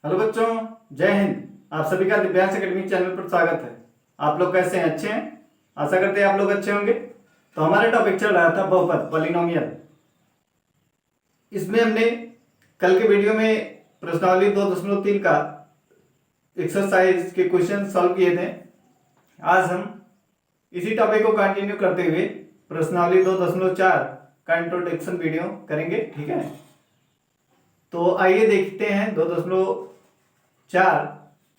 Hello बच्चों, जय हिंद। आप सभी का दिव्यांश एकेडमी चैनल पर स्वागत है। आप लोग कैसे हैं? अच्छे हैं? आशा करते हैं आप लोग अच्छे होंगे। तो हमारा टॉपिक चल रहा था बहुपद, पॉलिनोमियल। इसमें हमने कल के वीडियो में प्रश्नावली 2.3 का एक्सरसाइज के क्वेश्चन सॉल्व किए थे। आज हम इसी टॉपिक को कंटिन्यू करते हुए प्रश्नावली 2.4 का इंट्रोडक्शन वीडियो करेंगे। ठीक है, तो आइए देखते हैं 2.4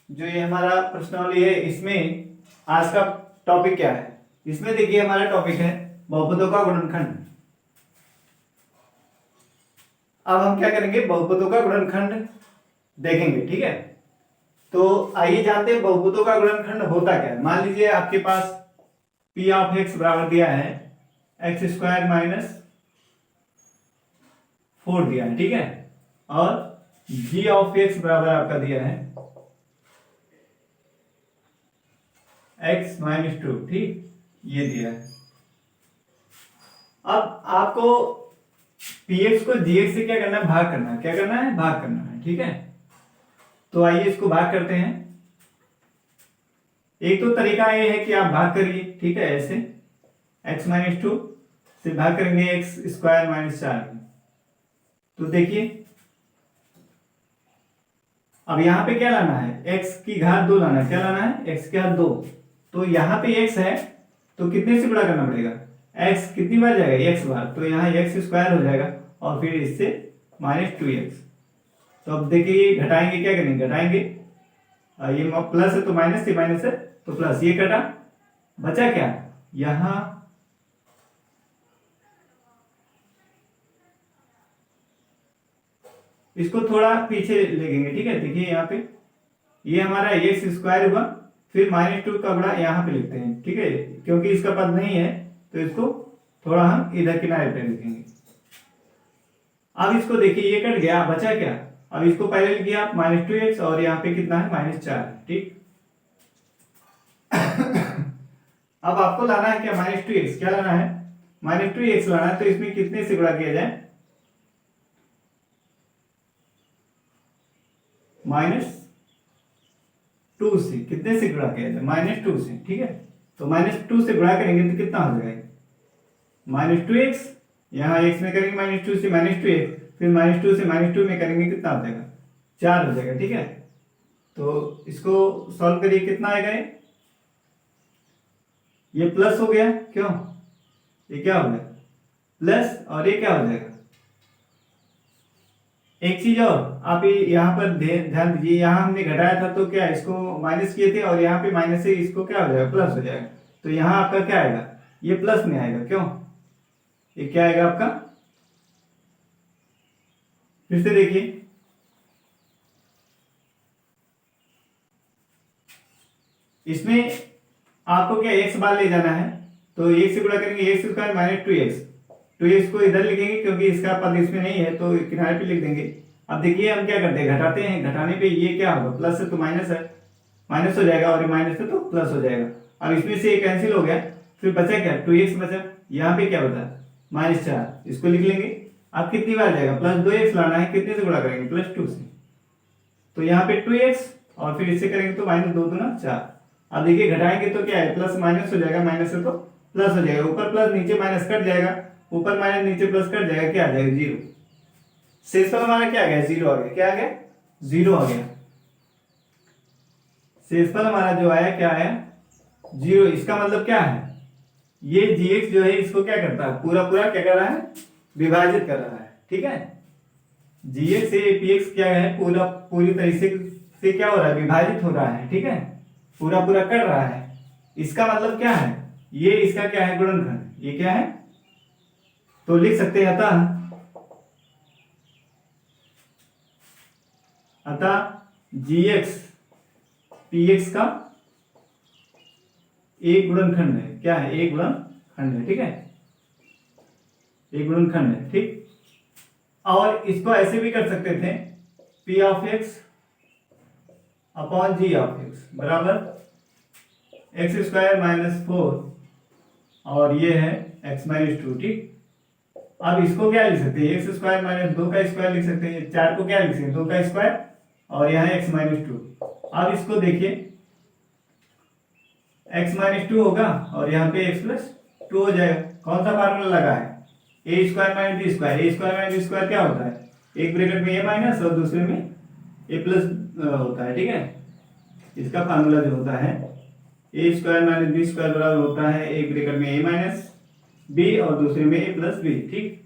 जो ये हमारा प्रश्नावली है, इसमें आज का टॉपिक क्या है। इसमें देखिए हमारा टॉपिक है बहुपदों का गुणनखंड। अब हम क्या करेंगे, बहुपदों का गुणनखंड देखेंगे। ठीक है, तो आइए जानते हैं बहुपदों का गुणनखंड होता क्या है। मान लीजिए आपके पास पी ऑफ एक्स बराबर दिया है एक्स स्क्वायर माइनस 4 दिया है। ठीक है, और जी ऑफ एक्स बराबर आपका दिया है एक्स माइनस 2। ठीक, ये दिया है। अब आपको px को gx से क्या करना है, भाग करना है। क्या करना है, भाग करना है। ठीक है, तो आइए इसको भाग करते हैं। एक तो तरीका ये है कि आप भाग करिए। ठीक है, ऐसे x माइनस 2 से भाग करेंगे एक्स स्क्वायर माइनस 4। तो देखिए अब यहां पे क्या लाना है, x की घात 2 लाना है। क्या लाना है, x की घात 2। तो यहाँ पे x है तो कितने से गुणा करना पड़ेगा, x कितनी बार जाएगा, x बार। तो यहाँ x स्क्वायर हो जाएगा और फिर इससे माइनस 2x। तो अब देखिए घटाएंगे, क्या करेंगे, घटाएंगे। ये प्लस है तो माइनस से माइनस है तो प्लस, ये कटा, बचा क्या यहाँ, इसको थोड़ा पीछे लेंगे। ठीक है, देखिए यहाँ पे ये हमारा एक्स स्क्वायर हुआ, फिर माइनस 2 का गुणा यहाँ पे लिखते हैं। ठीक है, क्योंकि इसका पद नहीं है तो इसको थोड़ा हम इधर किनारे पे लिखेंगे। अब इसको देखिए ये कट गया, बचा क्या, अब इसको पहले लिखिए आप माइनस 2x और यहाँ पे कितना है माइनस 4। ठीक अब आपको लाना है क्या, माइनस 2x। क्या लाना है, माइनस 2x लाना है। तो इसमें कितने से गुणा किया जाए, माइनस 2 से। कितने से गुणा किया जाए, माइनस 2 से। ठीक है, तो माइनस 2 से गुणा करेंगे तो कितना हो जाएगा, माइनस 2x। यहाँ x में करेंगे माइनस 2 से माइनस 2x, फिर माइनस 2 से माइनस 2 में करेंगे कितना हो जाएगा, 4 हो जाएगा। ठीक है, तो इसको सॉल्व करिए, कितना आएगा, ये प्लस हो गया। क्यों, ये क्या हो गया प्लस, और ये क्या हो जाएगा। एक चीज और आप यहाँ पर ध्यान दीजिए, यहाँ हमने घटाया था तो क्या इसको माइनस किए थे, और यहाँ पे माइनस से इसको क्या हो जाएगा, प्लस हो जाएगा। तो यहाँ आपका क्या आएगा, ये प्लस में आएगा। क्यों, ये क्या आएगा आपका, फिर से देखिए, इसमें आपको क्या x बार ले जाना है। तो एक से गुणा करेंगे x square minus 2x। 2x को इधर लिखेंगे क्योंकि इसका पद इसमें नहीं है तो किनारे पे लिख देंगे। अब देखिए हम क्या करते हैं, घटाते हैं। घटाने पे ये क्या होगा, प्लस है तो माइनस है, माइनस हो जाएगा, और माइनस है तो प्लस हो जाएगा। अब इसमें से कैंसिल हो गया, फिर बचा क्या, 2x बचा। यहाँ पे क्या बता, माइनस 4, इसको लिख लेंगे। अब कितनी बार जाएगा, प्लस 2x लाना है। कितने से गुणा करेंगे, प्लस 2 से। तो यहाँ पे 2x और फिर इससे करेंगे तो माइनस 2 दूना 4। अब देखिए घटाएंगे तो क्या है, प्लस माइनस हो जाएगा, माइनस है तो प्लस हो जाएगा। ऊपर प्लस नीचे माइनस कट जाएगा, ऊपर माइनस नीचे प्लस कट जाएगा, क्या आ जाएगा, 0। शेषफल हमारा क्या आ गया, 0 आ गया। क्या आ गया, 0 आ गया। शेषफल हमारा जो आया क्या आया, 0। इसका मतलब क्या है, ये gx जो है इसको क्या करता है, पूरा पूरा क्या कर रहा है, विभाजित कर रहा है। ठीक है, gx से px क्या है, पूरा पूरी तरीके से क्या हो रहा है, विभाजित हो रहा है। ठीक है, पूरा पूरा कर रहा है। इसका मतलब क्या है, ये इसका क्या है, गुणनखंड। ये क्या है, तो लिख सकते हैं अतः gx px का एक गुणनखंड है। क्या है, एक गुणनखंड है। ठीक है, एक गुणनखंड है। ठीक, और इसको ऐसे भी कर सकते थे, p of x upon g of x बराबर एक्स स्क्वायर माइनस 4 और ये है एक्स माइनस 2। ठीक, अब इसको क्या लिख सकते हैं, एक्स स्क्वायर माइनस 2 का स्क्वायर लिख सकते हैं। 4 को क्या लिख सकते हैं, 2 का स्क्वायर और यहाँ x माइनस टू। अब इसको देखिए, x माइनस टू होगा और यहाँ पे x प्लस टू हो जाएगा। कौन सा फार्मूला लगा है? ए स्क्वायर माइनस बी स्क्वायर। ए स्क्वायर माइनस बी स्क्वायर क्या होता है? एक ब्रैकेट में ए माइनस और दूसरे में ए प्लस होता है, ठीक है। इसका फार्मूला जो होता है ए स्क्वायर माइनस बी स्क्वायर बराबर होता है एक ब्रैकेट में ए माइनस बी और दूसरे में ए प्लस बी, ठीक।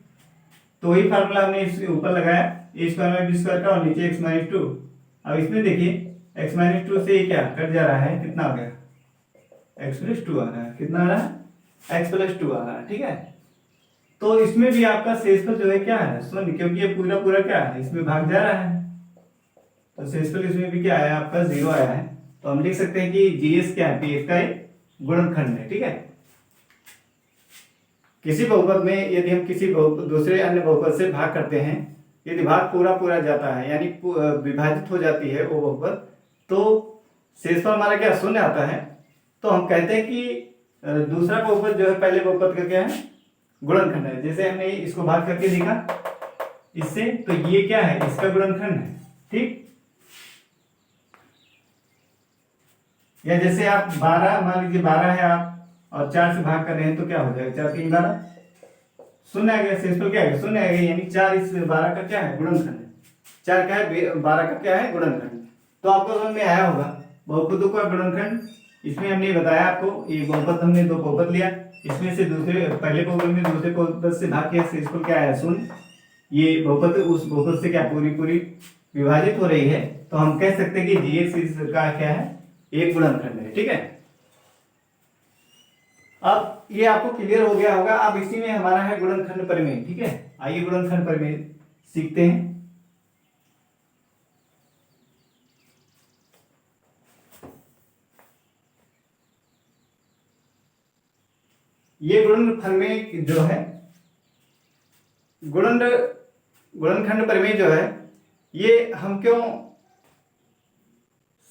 तो वही फार्मूला हमने इस ऊपर लगाया, ए स्क्वायर माइनस बी स्क्वायर का और नीचे एक्स माइनस टू। अब इसमें देखिए एक्स माइनस टू से ये क्या कट जा रहा है, कितना हो गया? एक्स प्लस टू आ रहा है। कितना आ रहा है? एक्स प्लस टू आ रहा है, ठीक है। तो इसमें भी आपका शेषफल जो है क्या है? शून्य, क्योंकि ये पूरा पूरा क्या है, इसमें भाग जा रहा है। तो शेषफल इसमें भी क्या है आपका? जीरो आया है। तो हम लिख सकते हैं कि जीएस क्या है? पीएस का एक गुणनखंड है, ठीक है। किसी बहुपद में यदि हम किसी दूसरे अन्य बहुपद से भाग करते हैं, यदि भाग पूरा पूरा जाता है यानी विभाजित हो जाती है वो बहुपद, तो शेषफल हमारा क्या? शून्य आता है। तो हम कहते हैं कि दूसरा बहुपद जो है पहले बहुपद का क्या है? गुणनखंड है। जैसे हमने इसको भाग करके देखा इससे, तो ये क्या है? इसका गुणनखंड है, ठीक। या जैसे आप 12, मान लीजिए 12 है आप और 4 से भाग कर रहे हैं तो क्या हो जाएगा? 4 3 12 शून्य आ गया। शेषफल क्या है? शून्य आ गया, यानी 4 इस 12 का क्या है? गुणनखंड है। 4 क्या है? 12 का क्या है? गुणनखंड। तो आपको समझ में आया होगा बहुपदों का गुणनखंड। इसमें हमने बताया आपको, ये बहुपद हमने दो बहुपद लिया, इसमें से दूसरे पहले बहुपद में दूसरे बहुपद से भाग किया, शेषफल क्या आया? शून्य। ये बहुपद उस बहुपद से क्या पूरी पूरी विभाजित हो रही है, तो हम कह सकते हैं कि जीएक्स इसका क्या है? एक गुणनखंड है, ठीक है। अब ये आपको क्लियर हो गया होगा। अब इसी में हमारा है गुणनखंड प्रमेय, ठीक है। आइए गुणनखंड प्रमेय सीखते हैं। ये गुणनखंड जो है गुणनखंड प्रमेय जो है, ये हम क्यों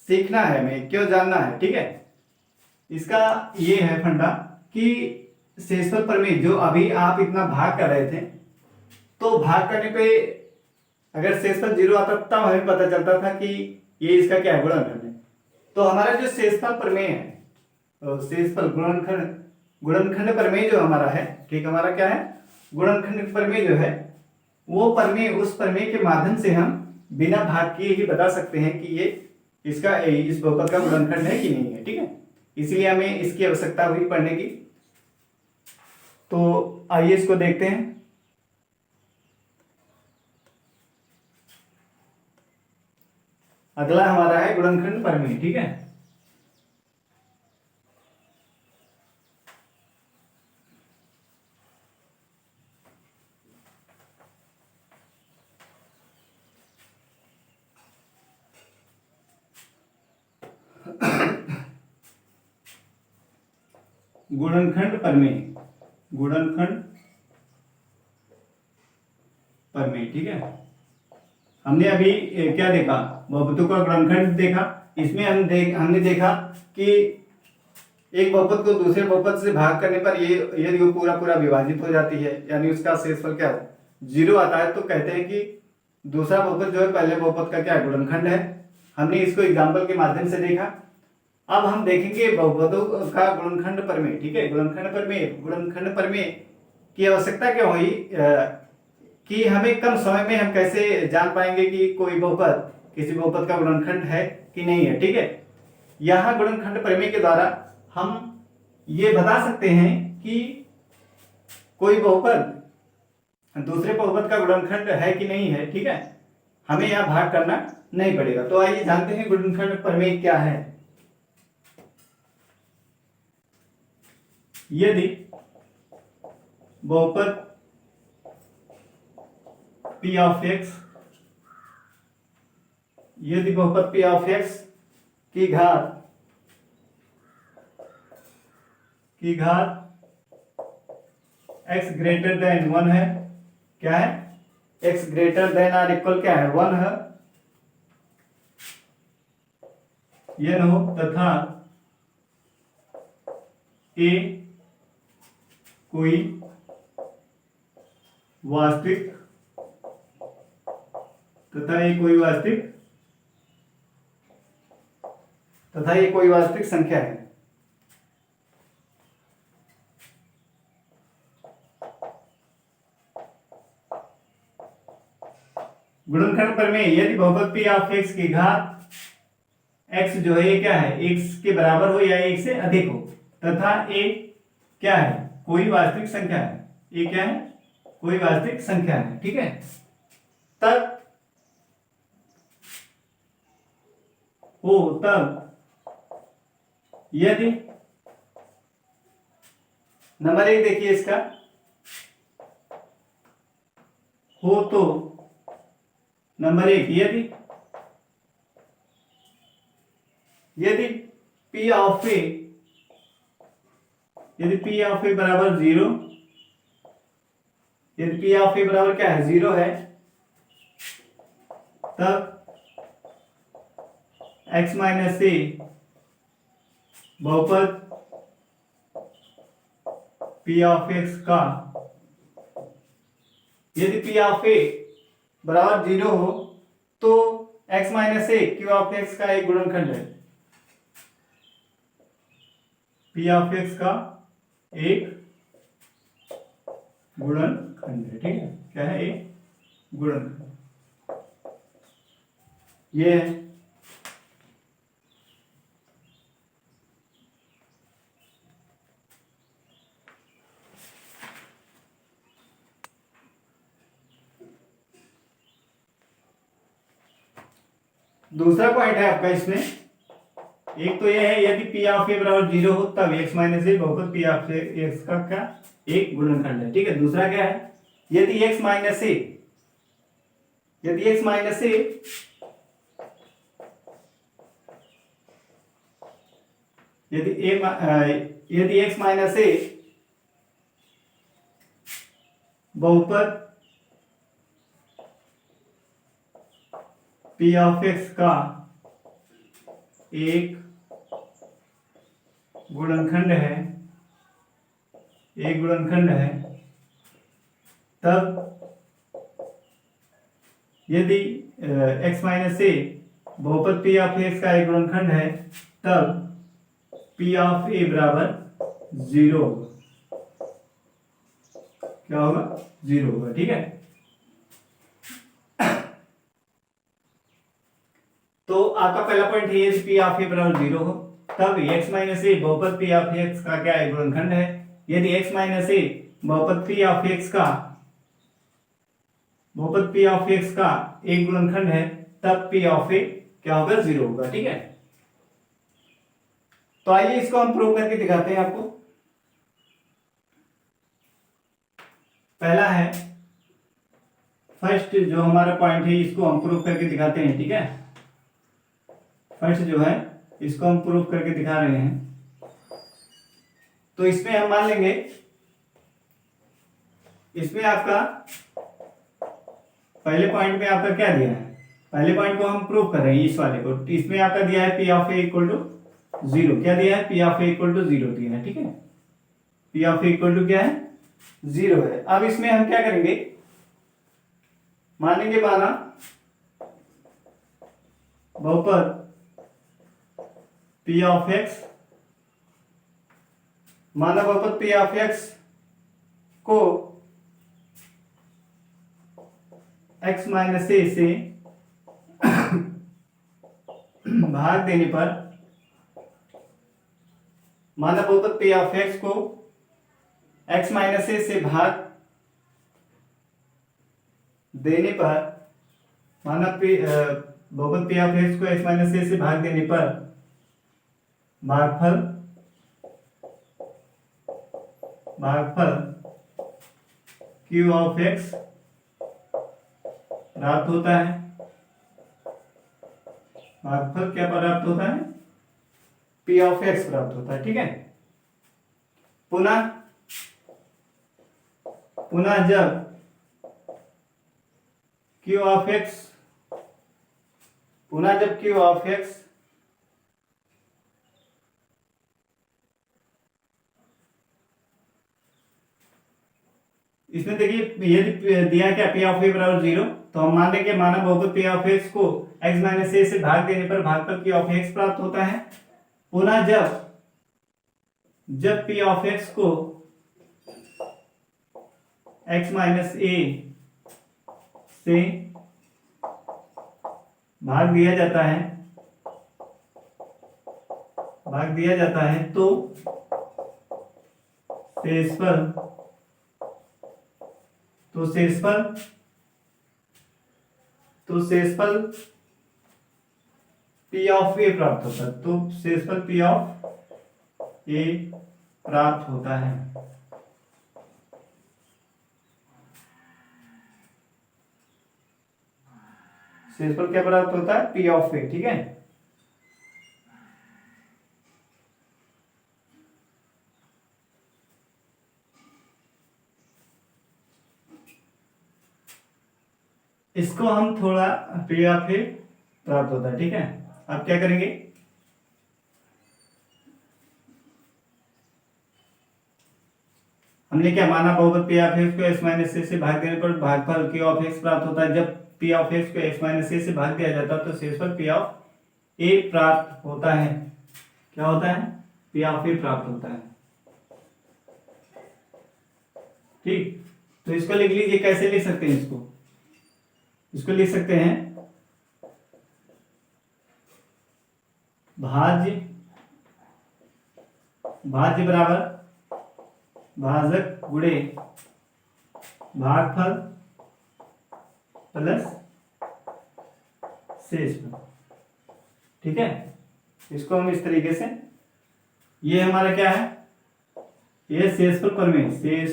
सीखना है, हमें क्यों जानना है, ठीक है। इसका ये है फंडा कि शेषफल प्रमेय जो अभी आप इतना भाग कर रहे थे, तो भाग करने पे अगर शेषफल जीरो आता तब हमें पता चलता था कि ये इसका क्या है? गुणनखंड है। तो हमारा जो शेषफल प्रमेय है, तो शेषफल गुणनखंड प्रमेय जो हमारा है, ठीक, हमारा क्या है? गुणनखंड प्रमेय जो है, वो प्रमेय, उस प्रमेय के माध्यम से हम बिना भाग किए ही बता सकते हैं कि ये इसका इस बहुपद का गुणनखंड है कि नहीं है, ठीक है। इसलिए हमें इसकी आवश्यकता हुई पढ़ने की। तो आइए इसको देखते हैं। अगला हमारा है गुणनखंड प्रमेय, ठीक है। गुणनखंड प्रमेय, गुणनखंड प्रमेय, ठीक है। हमने अभी क्या देखा? बहुपदों का गुणनखंड देखा। इसमें हमने देखा कि एक बहुपद को दूसरे बहुपद से भाग करने पर ये यदि वो पूरा पूरा विभाजित हो जाती है, यानी उसका शेषफल क्या है? जीरो आता है, तो कहते हैं कि दूसरा बहुपद जो है पहले बहुपद का क्या गुणनखंड है। हमने इसको एग्जाम्पल के माध्यम से देखा। अब हम देखेंगे बहुपदों का गुणनखंड प्रमेय, ठीक है। गुणनखंड प्रमेय की आवश्यकता क्यों हुई, कि हमें कम समय में हम कैसे जान पाएंगे कि कोई बहुपद किसी बहुपद का गुणनखंड है कि नहीं है, ठीक है। यहाँ गुणनखंड प्रमेय के द्वारा हम ये बता सकते हैं कि कोई बहुपद दूसरे बहुपद का गुणनखंड है कि नहीं है, ठीक है। हमें यहाँ भाग करना नहीं पड़ेगा। तो आइए जानते हैं गुणनखंड प्रमेय क्या है। यदि बहुपद P ऑफ x, यदि बहुपद P ऑफ x की घात x ग्रेटर देन 1 है, क्या है? x greater than or equal क्या है? 1 है, यह न हो तथा a कोई वास्तविक तथा ये कोई वास्तविक संख्या है। गुणनखंड प्रमेय, यदि बहुपद p ऑफ x की घात x जो है ये क्या है, x के बराबर हो या एक से अधिक हो, तथा a क्या है, कोई वास्तविक संख्या है, ये क्या है, कोई वास्तविक संख्या है, ठीक है, तब यदि नंबर 1 देखिए इसका हो तो नंबर 1 यदि p ऑफ a बराबर 0, यदि p ऑफ a बराबर क्या है, 0 है, तब x माइनस a बहुपद p ऑफ x का, यदि p ऑफ a बराबर 0 हो तो x minus a q of x का एक गुणनखंड है, p ऑफ x का एक गुणनखंड है, ठीक है, क्या है, एक गुणनखंड, ये है। दूसरा पॉइंट है आपका इसमें, एक तो यह है यदि p ऑफ a बराबर 0 हो तब x माइनस a बहुपद p ऑफ x का क्या, एक गुणनखंड है, ठीक है। दूसरा क्या है, यदि x माइनस a यदि x माइनस a यदि x माइनस a बहुपद p ऑफ x का एक गुणनखंड है, तब यदि x माइनस a बहुपद p ऑफ x का एक गुणनखंड है, तब p ऑफ a बराबर 0 होगा, क्या होगा, 0 होगा, ठीक है। तो आपका पहला पॉइंट है यदि p ऑफ a बराबर 0 हो तब x माइनस a बहुपद p ऑफ x का क्या है, गुणनखंड है। यदि x माइनस a बहुपद p ऑफ x का एक गुणनखंड है तब p ऑफ a क्या होगा, 0 होगा, ठीक है। तो आइए इसको हम प्रूव करके दिखाते हैं आपको। पहला है, फर्स्ट जो हमारा पॉइंट है इसको हम प्रूव करके दिखाते हैं, ठीक है। फर्स्ट जो है इसको हम प्रूव करके दिखा रहे हैं। तो इसमें हम मान लेंगे, इसमें आपका पहले पॉइंट में आपका क्या दिया है, पहले पॉइंट को हम प्रूव कर रहे हैं, इस वाले को। इसमें आपका दिया है p of a equal to 0, क्या दिया है, p of a equal to 0 दिया है, ठीक है। p of a equal to क्या है, 0 है। अब इसमें हम क्या करेंगे, मानेंगे माना बहुपद p ऑफ x, माना बहुपद p ऑफ x को x माइनस a से भाग देने पर, माना बहुपद p ऑफ x को x माइनस a से भाग देने पर, माना बहुपद p ऑफ x को x माइनस a से भाग देने पर भागफल q ऑफ x प्राप्त होता है। भागफल क्या प्राप्त होता है, p ऑफ x प्राप्त होता है, ठीक है। पुनः जब q ऑफ x इसमें देखिए यदि दिया क्या p ऑफ a बराबर 0, तो हम मान लेंगे माना बहुपद p ऑफ x को x माइनस a से भाग देने पर भागफल q ऑफ x प्राप्त होता है। पुनः जब पी ऑफ एक्स को एक्स माइनस ए से भाग दिया जाता है तो शेषफल पी ऑफ ए प्राप्त होता है। तो शेषफल पी ऑफ ए प्राप्त होता है। शेषफल क्या प्राप्त होता है? पी ऑफ ए। ठीक है, इसको हम थोड़ा पी ऑफ ए प्राप्त होता है। ठीक है, अब क्या करेंगे? हमने क्या माना? बहुपद पी ऑफ एक्स को एक्स माइनस ए से भाग देने पर भागफल क्यू ऑफ एक्स प्राप्त होता है। जब पी ऑफ एक्स को एक्स माइनस ए से भाग दिया जाता है तो शेषफल पी ऑफ ए प्राप्त होता है। क्या होता है? पी ऑफ ए प्राप्त होता है। ठीक, तो इसको लिख लीजिए। कैसे लिख सकते हैं इसको लिख सकते हैं भाज्य बराबर भाजक गुणे भागफल प्लस शेषफल। ठीक है, इसको हम इस तरीके से, ये हमारा क्या है? ये शेषफल परमेय से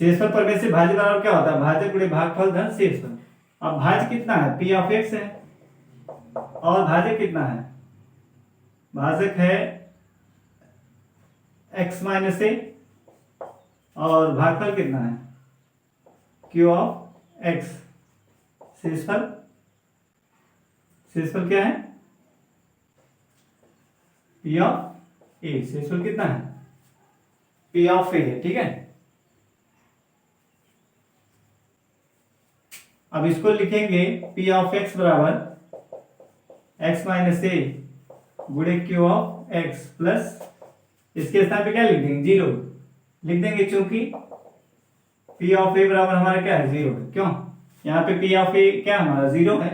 शेषफल परमेय से भाज्य बराबर क्या होता है? भाजक गुणे भागफल धन शेषफल। अब भाज्य कितना है? पी ऑफ एक्स है, और भाजक कितना है? भाजक है एक्स माइनस ए, और भागफल कितना है? Q of x. शेषफल क्या है? पी ऑफ ए। शेषफल कितना है? पी ऑफ ए है। ठीक है, अब इसको लिखेंगे पी ऑफ एक्स बराबर एक्स माइनस ए गुणे क्यू ऑफ एक्स प्लस, इसके स्थान पे क्या लिख देंगे? जीरो लिख देंगे, क्योंकि पी ऑफ ए बराबर हमारा क्या है? जीरो है। क्यों? यहाँ पे पी ऑफ ए क्या हमारा? जीरो है।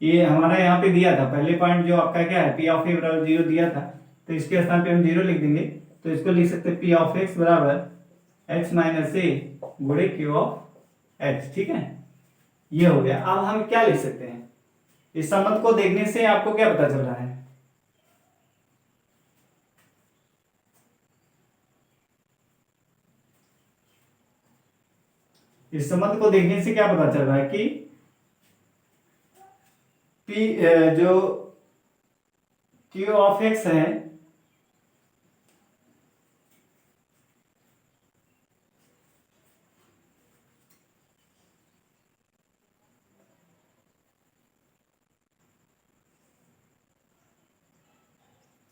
ये हमारा यहाँ पे दिया था पहले पॉइंट, जो आपका क्या है? पी ऑफ ए बराबर जीरो दिया था, तो इसके स्थान पे हम जीरो लिख देंगे। तो इसको लिख सकते हैं पी ऑफ एक्स बराबर एक्स माइनस ए गुणे क्यू ऑफ एक्स। ठीक है, ये हो गया। अब हम क्या लिख सकते हैं? इस संबंध को देखने से आपको क्या पता चल रहा है? इस संबंध को देखने से क्या पता चल रहा है कि पी जो क्यू ऑफ एक्स है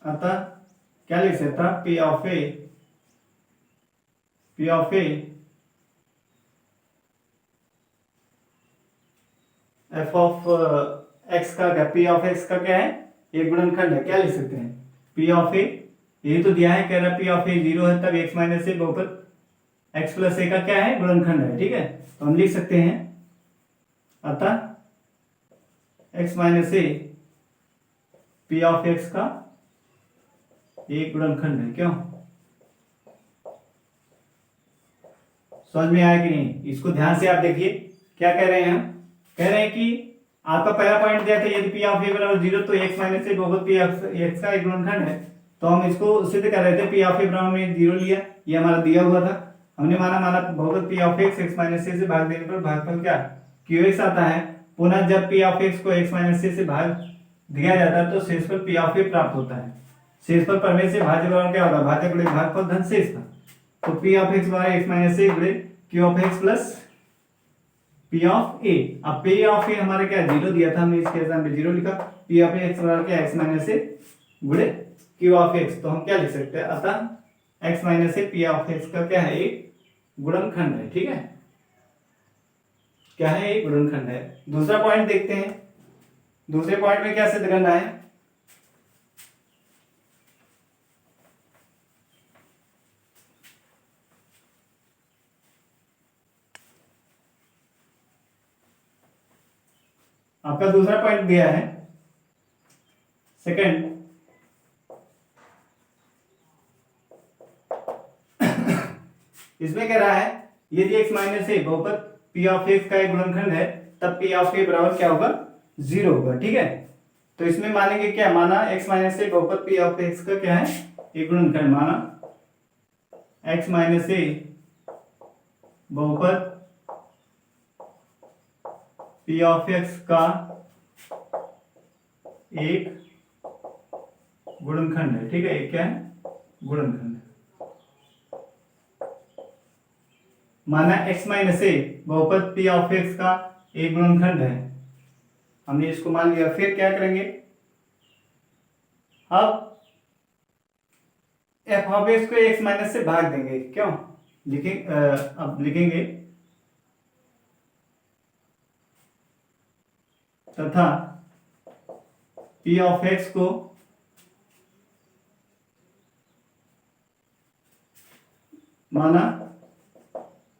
अतः क्या लिख सकता? P of A F of x का क्या? पी ऑफ एक्स का क्या है? एक गुणनखंड है। क्या लिख सकते हैं? पी ऑफ ए, ये तो दिया है, कह रहा पी ऑफ ए जीरो है, तब एक्स माइनस ए बहुपद एक्स प्लस ए का क्या है? गुणनखंड है। ठीक है, तो हम लिख सकते हैं अतः x minus A P of x का एक गुणनखंड है। क्यों? समझ में आया कि नहीं? इसको ध्यान से आप देखिए, क्या कह रहे हैं हम? कह रहे हैं कि आपका पहला पॉइंट दिया था, यदि पी ऑफ ए बराबर जीरो तो एक्स माइनस ए बहुपद पी एक्स का एक गुणनखंड है। तो हम इसको सिद्ध कर रहे थे, पी ऑफ ए बराबर में जीरो लिया, ये हमारा दिया हुआ था। हमने माना बहुपद पी ऑफ एक्स माइनस ए से भाग देने पर भागफल क्या? क्यू एक्स आता है। पुनः जब पी ऑफ एक्स को एक्स माइनस ए से भाग दिया जाता है तो शेषफल पी ऑफ ए प्राप्त होता है। शेषफल परमेय से भाज्य बराबर क्या होता है? भाजक गुणे भागफल धन शेषफल। तो पी ऑफ एक्स बराबर एक्स माइनस ए गुणे Q of X plus P of A. अब पी ऑफ ए हमारा क्या? जीरो दिया था, हमने इसके स्थान पे जीरो लिखा। पी ऑफ एक्स बराबर क्या? एक्स माइनस ए गुणे क्यू ऑफ एक्स। तो हम क्या लिख सकते हैं? अतः x minus A P of x का क्या है? एक गुणनखंड है। ठीक है, क्या है, एक गुणनखंड है। दूसरा पॉइंट देखते हैं, दूसरे पॉइंट में क्या सिद्ध करना है। आपका दूसरा पॉइंट दिया है सेकंड, इसमें कह रहा है यदि x माइनस ए बहुपद p ऑफ x का एक गुणनखंड है तब p ऑफ a बराबर क्या होगा, 0 होगा। ठीक है, तो इसमें मानेंगे क्या, माना x माइनस ए बहुपद p ऑफ x का क्या है, एक गुणनखंड, माना x माइनस ए बहुपद p ऑफ x का एक गुणनखंड है। ठीक है, एक क्या है, गुणनखंड। माना x माइनस ए बहुपद p ऑफ x का एक गुणनखंड है, हमने इसको मान लिया। फिर क्या करेंगे, अब f ऑफ x को x माइनस से भाग देंगे, क्यों लिखेंगे, अब लिखेंगे तथा p ऑफ x को माना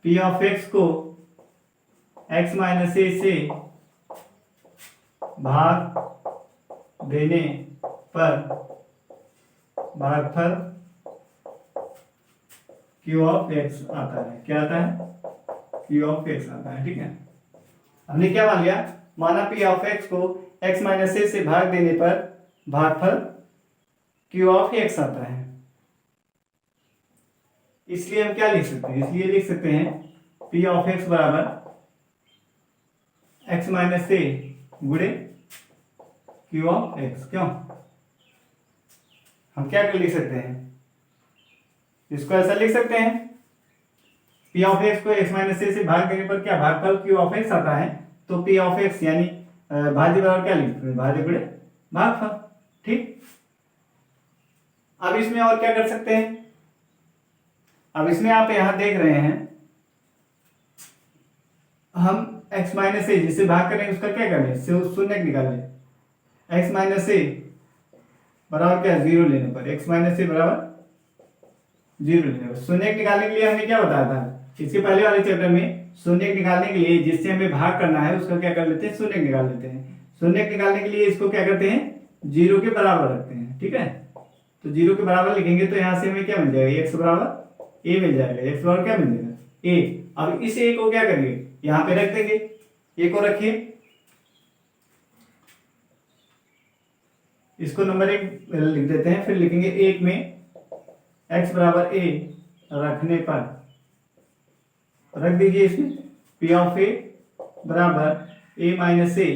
p ऑफ x को x माइनस ए से भाग देने पर भागफल q ऑफ x आता है। क्या आता है, q ऑफ x आता है। ठीक है, हमने क्या मान लिया, माना p ऑफ x को x माइनस ए से भाग देने पर भागफल q ऑफ x आता है। इसलिए हम क्या लिख सकते हैं, इसलिए लिख सकते हैं p ऑफ x बराबर x माइनस ए गुणे q ऑफ x। क्यों, हम क्या कर लिख सकते हैं, इसको ऐसा लिख सकते हैं p ऑफ x को x माइनस ए से भाग देने पर क्या भागफल q ऑफ x आता है, तो p ऑफ x यानी भाज्य बराबर क्या लिखते हैं, भाज्य गुणे भागफल। ठीक, अब इसमें और क्या कर सकते हैं, अब इसमें आप यहां देख रहे हैं हम x माइनस ए जिसे भाग करेंगे उसका क्या कर लें, शून्य निकाल लें। x माइनस ए बराबर क्या, 0 लेने पर, x माइनस ए बराबर 0 लेने पर शून्य निकालने के लिए हमने क्या बताया था, इसके पहले वाले चैप्टर में शून्य निकालने के लिए जिससे हमें भाग करना है उसका क्या कर लेते हैं, शून्य निकाल लेते हैं। शून्य निकालने के लिए इसको क्या करते हैं, 0 के बराबर रखते हैं। ठीक है, तो 0 के बराबर लिखेंगे तो यहां से हमें क्या मिल जाएगा, x बराबर a मिल जाएगा, x बराबर क्या मिल जाएगा, a। अब इस a को क्या करेंगे, यहां पे रख देंगे, a को रखिए, इसको नंबर 1 लिख देते हैं, फिर लिखेंगे 1 में x बराबर a रखने पर रख दीजिए इसमें p ऑफ a बराबर a माइनस ए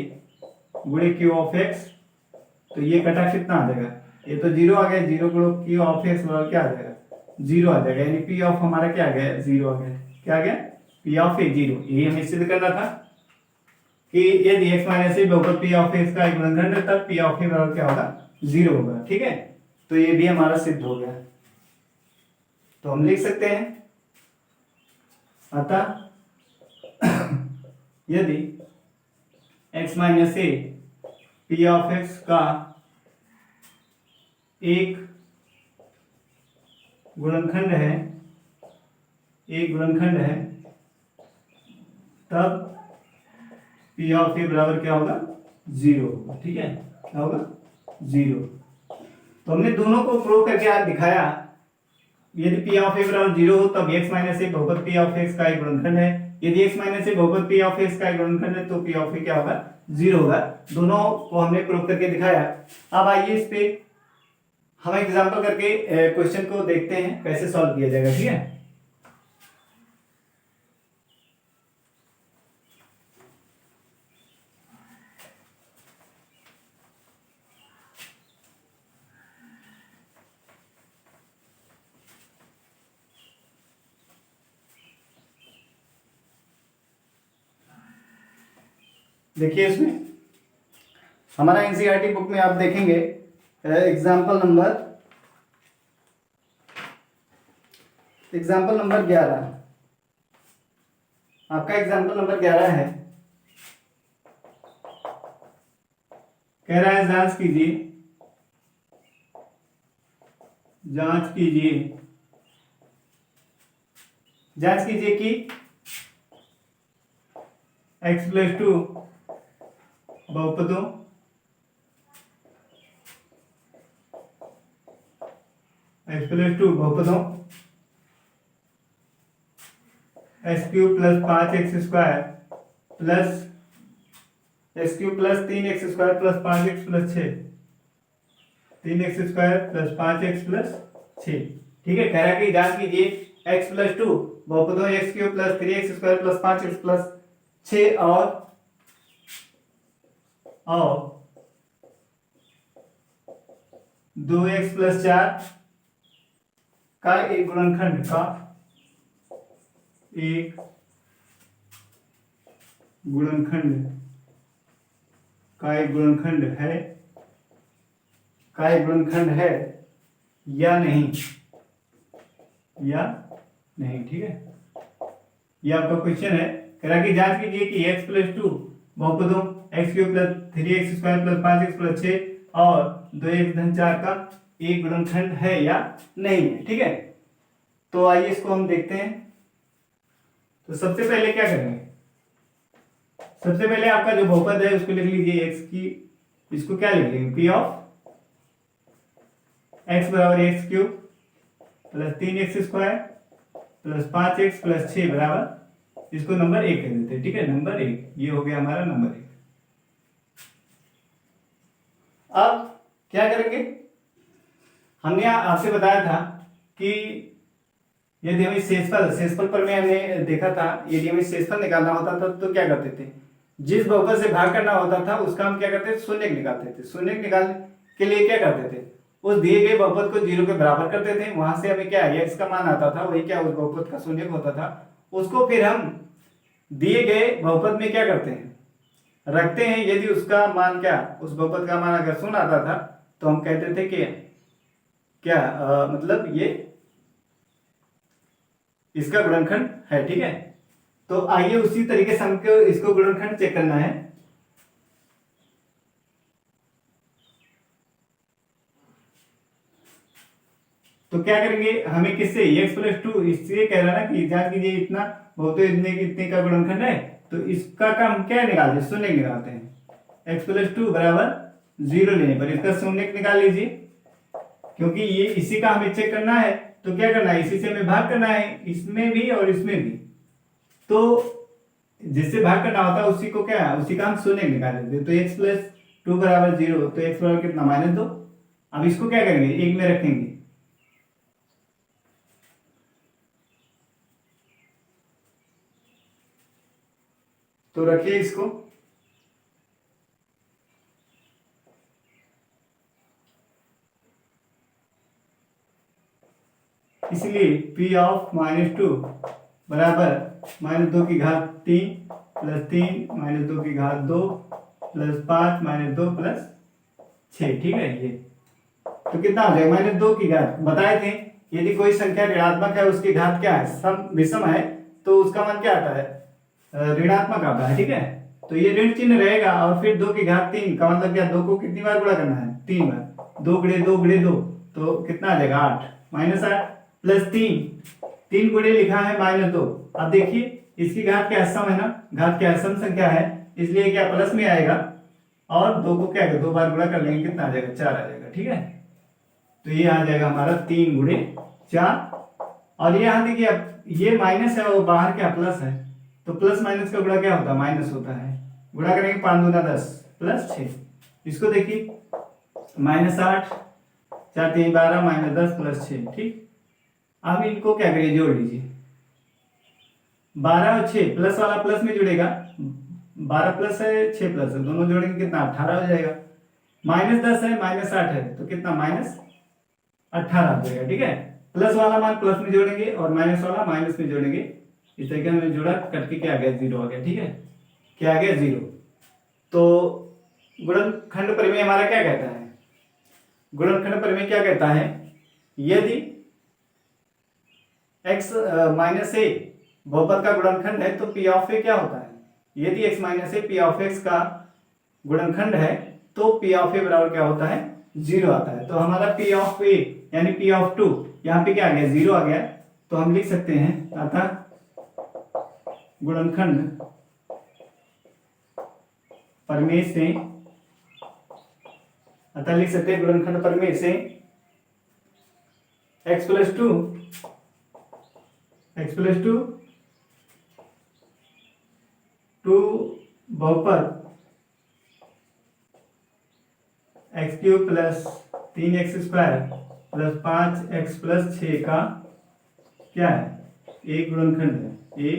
गुणे q ऑफ x। तो ये कटा कितना आ जाएगा, ये तो 0 आ गया, 0 गुणे q ऑफ x बराबर क्या आ जाएगा, 0 आ जाएगा, यानी p ऑफ हमारा क्या आ गया, 0 आ गया। क्या आ गया, p ऑफ a 0। ये हमें सिद्ध करना था कि यदि x माइनस ए बहुपद p ऑफ x का एक गुणनखंड है तब p ऑफ a बराबर क्या होगा, 0 होगा। ठीक है, तो ये भी हमारा सिद्ध हो गया। तो हम लिख सकते हैं अतः यदि x minus A p of x का एक गुणनखंड है, एक गुणनखंड है, तब p ऑफ a बराबर क्या होगा, 0 होगा। ठीक है, क्या होगा, 0। तो हमने दोनों को प्रूव करके आज दिखाया, यदि p ऑफ a बराबर 0 हो तब x माइनस ए बहुपद p ऑफ x का एक गुणनखंड है, यदि x माइनस ए बहुपद p ऑफ x का एक गुणनखंड है तो p ऑफ a क्या होगा, 0 होगा। दोनों को हमने प्रूव करके दिखाया। अब आइए इस पे हम एग्जांपल करके क्वेश्चन को देखते हैं कैसे सॉल्व किया जाएगा। ठीक है, देखिए इसमें हमारा एनसीईआरटी बुक में आप देखेंगे एग्जाम्पल नंबर 11, आपका एग्जाम्पल नंबर 11 है। कह रहा है जांच कीजिए, जांच कीजिए, जांच कीजिए कि x+2 बहुपदों x+2 बहुपदों x³ plus 5x² plus x³ plus 3x² plus 5x plus 6, 3x² plus 5x plus 6। ठीक है, कह रहा है कि जांच कीजिए x+2 बहुपदों x³ plus 3x² plus 5x plus 6 और 2x प्लस 4 का एक गुणनखंड का एक गुणनखंड है या नहीं, ठीक है। ये आपका क्वेश्चन है। कह रहा है कि जांच कीजिए कि x+2 बहुपदों x³ plus 3x² plus 5x plus 6 और 2x-4 का एक गुणनखंड है या नहीं है। ठीक है, तो आइए इसको हम देखते हैं। तो सबसे पहले क्या करेंगे, सबसे पहले आपका जो बहुपद है उसको लिख लीजिए x की, इसको क्या लिख लेंगे, p ऑफ x बराबर x³ plus 3x² plus 5x plus 6 बराबर, इसको नंबर 1 कह देते हैं। ठीक है, नंबर 1, ये हो गया हमारा नंबर 1। अब क्या करेंगे, हमने आपसे बताया था कि यदि हमें शेषफल पर में हमने देखा था, यदि हमें शेषफल निकालना होता था तो क्या करते थे, जिस बहुपद से भाग करना होता था उसका हम क्या करते थे, शून्य निकालते थे। शून्य निकालने के लिए क्या करते थे, उस दिए गए बहुपद को 0 के बराबर करते थे, वहां से हमें क्या x का मान आता था, वही क्या उस बहुपद का शून्य होता था। उसको फिर हम दिए गए बहुपद में क्या करते हैं, रखते हैं। यदि उसका मान क्या, उस बहुपद का मान अगर शून्य आता था तो हम कहते थे कि क्या मतलब ये इसका गुणनखंड है। ठीक है, तो आइए उसी तरीके से हमको इसको गुणनखंड चेक करना है। तो क्या करेंगे, हमें किससे, x+2, इससे कह रहा ना कि जांच कीजिए इतना बहुपद इतने का गुणनखंड है, तो इसका का हम क्या निकालते हैं, शून्य निकालते हैं। x+2 बराबर 0 लेने पर इसका शून्य निकाल लीजिए, क्योंकि ये इसी का हमें चेक करना है। तो क्या करना है, इसी से हमें भाग करना है, इसमें भी और इसमें भी। तो जिससे भाग करना होता है उसी को क्या है, उसी का हम शून्य निकाल देते हैं। तो x+2 बराबर 0, तो x बराबर कितना, -2। अब इसको क्या करेंगे, 1 में रखेंगे। तो रखिए इसको, इसलिए p ऑफ -2 बराबर -2 की घात 3 प्लस 3 -2 की घात 2 प्लस 5 -2 प्लस 6। ठीक है, ये तो कितना हो जाएगा, -2 की घात। बताए थे यदि कोई संख्या ऋणात्मक है उसकी घात क्या है, सम विषम है, तो उसका मान क्या आता है, ऋणात्मक आता है। ठीक है, तो ये ऋण चिन्ह रहेगा और फिर 2 की घात 3 का मतलब क्या, 2 को कितनी बार गुणा करना है, 3 बार। 2 गुणे 2 गुणे 2, तो कितना आ जाएगा, 8 -8 प्लस 3 गुणे लिखा है -2। अब देखिए इसकी घात क्या सम है ना, घात क्या सम संख्या है, इसलिए क्या प्लस में आएगा, और 2 को क्या 2 बार गुणा कर लेंगे, कितना आ जाएगा, 4 आ जाएगा। ठीक है, तो ये आ जाएगा हमारा 3 गुणे 4। और ये यहाँ देखिए, अब ये माइनस है और बाहर क्या प्लस है, तो प्लस माइनस का गुणा क्या होता है, माइनस होता है। गुणा करेंगे 5 दूना 10 प्लस 6। इसको देखिए -8 4 3 12 -10 प्लस 6। ठीक, अब इनको क्या करिए, जोड़ लीजिए। 12 और 6, प्लस वाला प्लस में जुड़ेगा, 12 प्लस है 6 प्लस है, दोनों जोड़ेंगे कितना, 18 हो जाएगा। -10 है -8 है, तो कितना, -18 हो जाएगा। ठीक है, प्लस वाला मान प्लस में जोड़ेंगे और माइनस वाला माइनस में जोड़ेंगे। इस तरीके में जोड़ा, कट के क्या आ गया, 0 आ गया। ठीक है, क्या आ गया, 0। तो गुणनखंड प्रमेय हमारा क्या कहता है, गुणनखंड प्रमेय क्या कहता है, यदि x - a बहुपद का गुणनखंड है तो p ऑफ a क्या होता है, यदि x - a p of x का गुणनखंड है तो पी ऑफ ए बराबर क्या होता है, 0 आता है। तो हमारा पी ऑफ ए यानी पी ऑफ 2 यहाँ पे क्या आ गया, 0 आ गया। तो हम लिख सकते हैं अतः गुणनखंड प्रमेय से, अतः लिख सकते हैं गुणनखंड प्रमेय से x प्लस टू टू बहुपद x cube plus 3x² plus 5x plus 6 का क्या है, एक गुणनखंड है, एक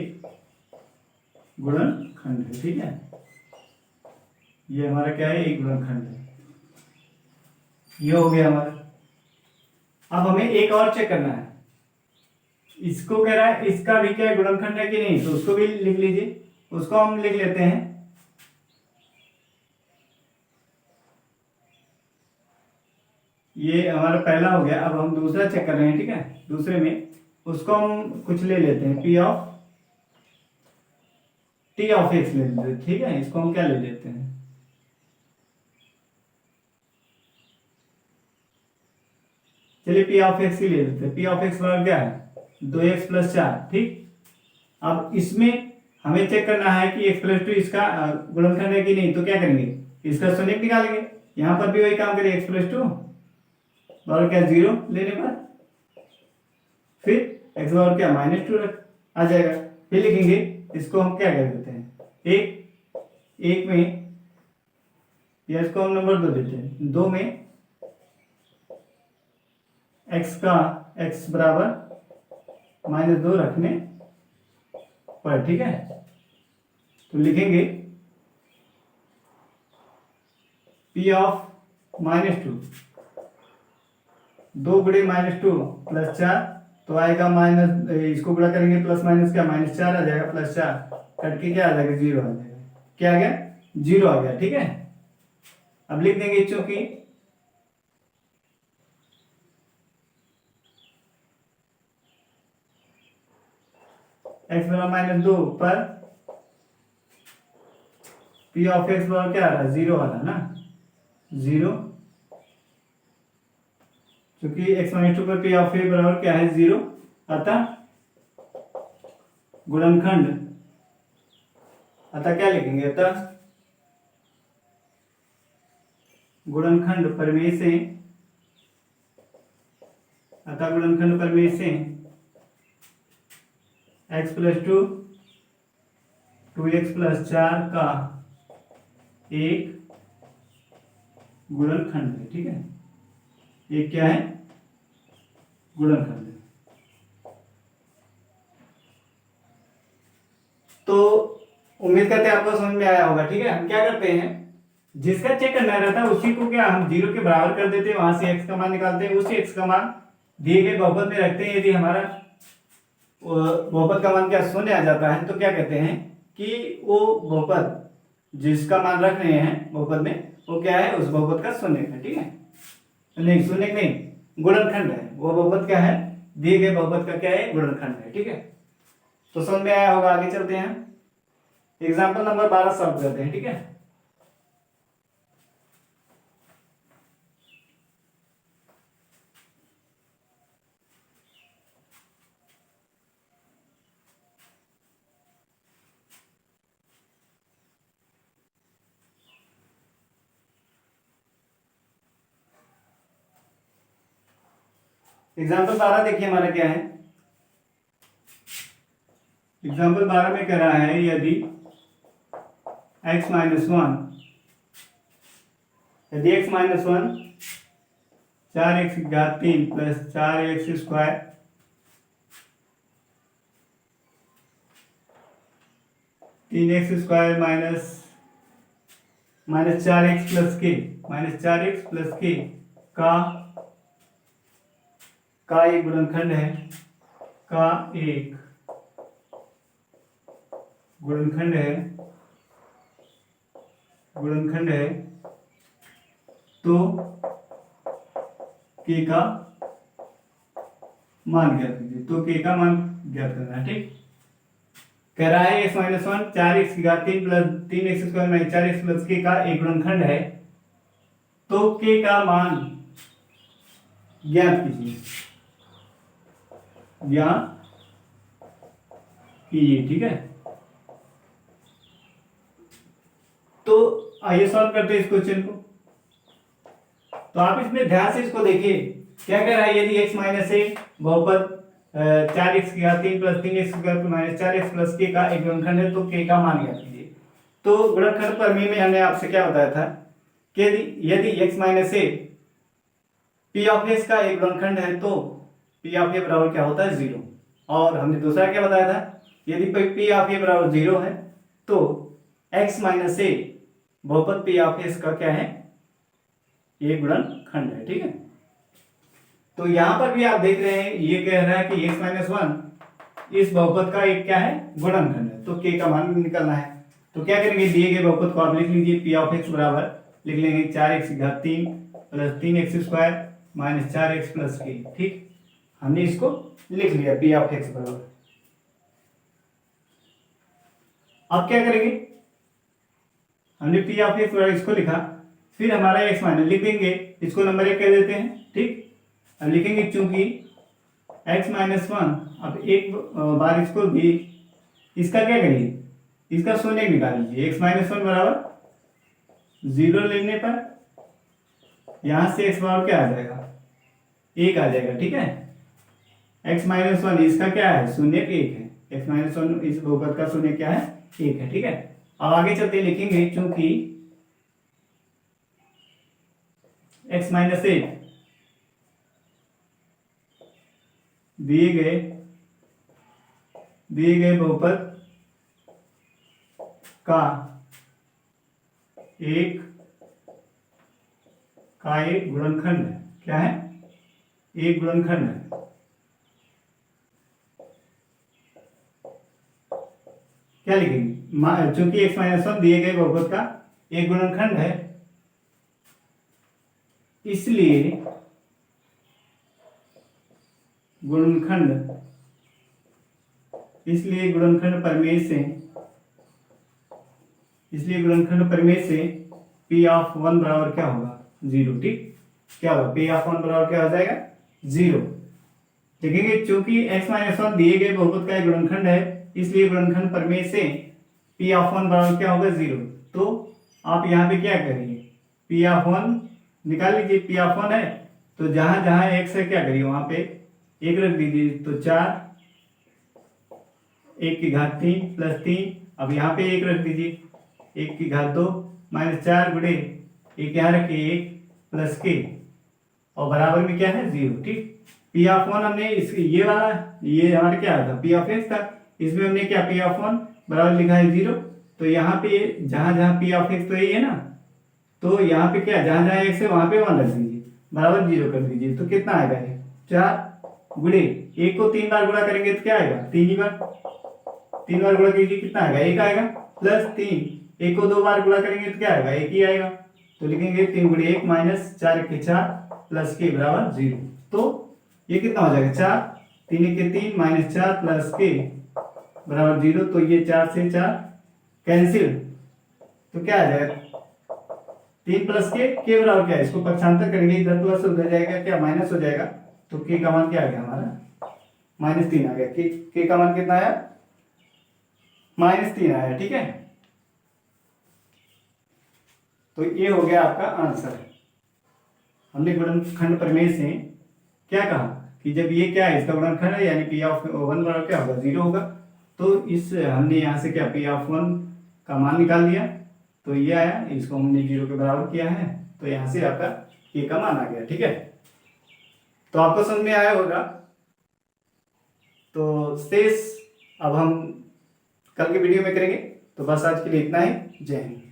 गुणनखंड है। ठीक है, ये हमारा क्या है, एक गुणनखंड है। ये हो गया हमारा। अब हमें एक और चेक करना है, इसको कह रहा है इसका भी क्या गुणनखंड है कि नहीं, तो उसको भी लिख लीजिए। उसको हम लिख लेते हैं, ये हमारा पहला हो गया। अब हम दूसरा चेक कर रहे हैं। ठीक है, दूसरे में उसको हम कुछ ले लेते हैं, टी ऑफ एक्स ले लेते हैं। ठीक है, इसको हम क्या ले लेते हैं, चलिए पी ऑफ एक्स ही ले लेते हैं। पी ऑफ एक्स बराबर क्या है, 2x प्लस 4। ठीक, अब इसमें हमें चेक करना है कि x प्लस 2 इसका गुणनखंड है कि नहीं। तो क्या करेंगे, इसका शून्य निकालेंगे। यहां पर भी वही काम करेंगे, x प्लस 2 बराबर क्या, 0 लेने पर फिर x बराबर क्या, -2 आ जाएगा। फिर लिखेंगे, इसको हम क्या कर देते हैं, एक में, या इसको हम नंबर 2 देते हैं, 2 में x बराबर -2 रखने पर। ठीक है, तो लिखेंगे p ऑफ -2, 2 गुणे -2 प्लस 4, तो आएगा माइनस, इसको गुणा करेंगे प्लस माइनस क्या, -4 आ जाएगा, प्लस 4 कट के क्या आ जाएगा, 0 आ जाएगा। क्या आ गया, 0 आ गया। ठीक है, अब लिख देंगे चूंकि x बराबर -2 पर p ऑफ x बराबर क्या आ रहा है, 0 आ रहा है ना, 0, क्योंकि x -2 पर p ऑफ a बराबर क्या है, 0। अतः गुणनखंड, अतः क्या लिखेंगे, अतः गुणनखंड प्रमेय से, अतः गुणनखंड प्रमेय से x प्लस 2 2x प्लस 4 का एक गुणनखंड है। ठीक है, ये क्या है, गुणनखंड है। तो उम्मीद करते हैं आपको समझ में आया होगा। ठीक है, हम क्या करते हैं, जिसका चेक करना रहता है उसी को क्या हम 0 के बराबर कर देते हैं, वहां से x का मान निकालते हैं, उसी x का मान दिए गए बहुपद में रखते हैं। यदि हमारा बहुपद का मान क्या शून्य आ जाता है, तो क्या कहते हैं कि वो बहुपद जिसका मान रख रहे हैं बहुपद में, वो क्या है, उस बहुपद का शून्य है। ठीक है, नहीं शून्य नहीं, गुणनखंड है। वो बहुपद क्या है, दिए गए बहुपद का क्या है, गुणनखंड है। ठीक है, तो समझ में आया होगा। आगे चलते हैं, एग्जाम्पल नंबर 12 सॉल्व करते हैं। ठीक है, एग्जाम्पल 12 देखिए हमारा क्या है। एग्जाम्पल 12 में कह रहा है, यदि x -1 4x³ plus 4x² -4x+k का एक गुणनखंड है, का एक गुणनखंड है, तो k का मान ज्ञात कीजिए। तो k का मान ज्ञात करना है। ठीक, कह रहा है x -1 4x³ plus 3x² -4x+k का एक गुणनखंड है। तो के का मान ज्ञात कीजिए, ठीक है। तो आइए सॉल्व करते हैं इस क्वेश्चन को। तो आप इसमें ध्यान से इसको देखिए क्या कह रहा है। यदि x माइनस ए बहुपद 4x की घात 3 plus 3x square minus 4x plus के का एक गुणनखंड है तो के का मान ज्ञात कीजिए। तो गुणनखंड प्रमेय में हमने आपसे क्या बताया था कि यदि x minus A P of x का एक गुणनखंड है तो पी ऑफ ए बराबर क्या होता है 0। और हमने दूसरा क्या बताया था, यदि पी ऑफ ए बराबर 0 है तो x माइनस ए बहुपद पी ऑफ एक्स का क्या है, ये गुणनखंड है, ठीक है। तो यहां पर भी आप देख रहे हैं ये कह रहा है कि x माइनस 1 इस बहुपद का एक क्या है, गुणनखंड है। तो k का मान निकालना है। तो क्या करेंगे, दिए गए बहुपद को आप लिख लीजिए, पी ऑफ एक्स बराबर लिख लेंगे 4x की घात 3 plus 3x square minus 4x plus के, ठीक। हमने इसको लिख लिया पी ऑफ एक्स बराबर। अब क्या करेंगे, हमने पी ऑफ एक्स बराबर इसको लिखा, फिर हमारा एक्स माइनस लिख देंगे, इसको नंबर 1 कह देते हैं, ठीक। अब लिखेंगे चूंकि x माइनस 1, अब एक बार इसको भी इसका क्या करिए, इसका शून्य निकाल लीजिए। x माइनस 1 बराबर 0 लेने पर यहां से x बराबर क्या आ जाएगा, 1 आ जाएगा, ठीक है। x माइनस 1 इसका क्या है, शून्य 1 है। x माइनस 1 इस बहुपद का शून्य क्या है, 1 है, ठीक है। अब आगे चलते लिखेंगे चूंकि x माइनस 8 दिए गए बहुपद का एक गुणनखंड है, क्या है, एक गुणनखंड है। क्या लिखेंगे, चूंकि x माइनस 1 दिए गए बहुपद का एक गुणनखंड है, इसलिए गुणनखंड प्रमेय से P ऑफ 1 बराबर क्या होगा, 0, ठीक। क्या होगा, P ऑफ 1 बराबर क्या हो जाएगा, 0। देखेंगे चूंकि x माइनस 1 दिए गए बहुपद का एक गुणनखंड है, इसलिए गुणनखंड प्रमेय से P ऑफ 1 बराबर क्या होगा, 0। तो आप यहाँ पे क्या करिए, P ऑफ 1 निकाल लीजिए। P ऑफ 1 है तो जहां जहां x है क्या करिए, वहां पे 1 रख दीजिए। तो 4 1 की घात 3 प्लस 3, अब यहाँ पे 1 रख दीजिए, 1 की घात 2 माइनस 4 गुणे 1 यहाँ रखिए 1 प्लस के, और बराबर में क्या है, 0, ठीक। P ऑफ 1 हमने इस ये वाला, ये हमारा क्या था, P ऑफ x था, इसमें हमने क्या P ऑफ 1 बराबर लिखा है 0। तो यहाँ पे जहां जहां P ऑफ x तो यही है ना, तो यहाँ पे क्या, जहां जहां x है वहां पे 1 रख दीजिए, बराबर 0 कर दीजिए। तो कितना आएगा, 4 गुणे 1 को 3 बार गुणा करेंगे तो क्या आएगा, 3 बार, 3 बार गुणा कीजिए, कितना आएगा, 1 आएगा, प्लस 3, 1 को 2 बार गुणा करेंगे तो क्या आएगा, 1 ही आएगा। तो लिखेंगे 3 गुणे 1 माइनस 4 के 4 प्लस के बराबर 0। तो ये कितना हो जाएगा, 4 3 के 3 माइनस 4 प्लस के बराबर 0। तो ये 4 से 4 कैंसिल, तो क्या आ जाएगा, 3 प्लस के बराबर क्या है, इसको पक्षांतर करेंगे, इधर प्लस हो जाएगा, क्या माइनस हो जाएगा। तो के का मान क्या आ गया हमारा, -3 आ गया। के का मान कितना आया, -3 आया, ठीक है। तो ये हो गया आपका आंसर। हमने गुणनखंड प्रमेय से क्या कहा कि जब ये क्या है, इसका गुणनखंड है, यानी P ऑफ 1 बराबर क्या होगा, 0 होगा। तो इस हमने यहाँ से क्या P ऑफ 1 का मान निकाल दिया, तो ये आया, इसको हमने 0 के बराबर किया है, तो यहाँ से आपका K का मान आ गया, ठीक है। तो आपको समझ में आया होगा। तो शेष अब हम कल के वीडियो में करेंगे। तो बस आज के लिए इतना ही, जय हिंद।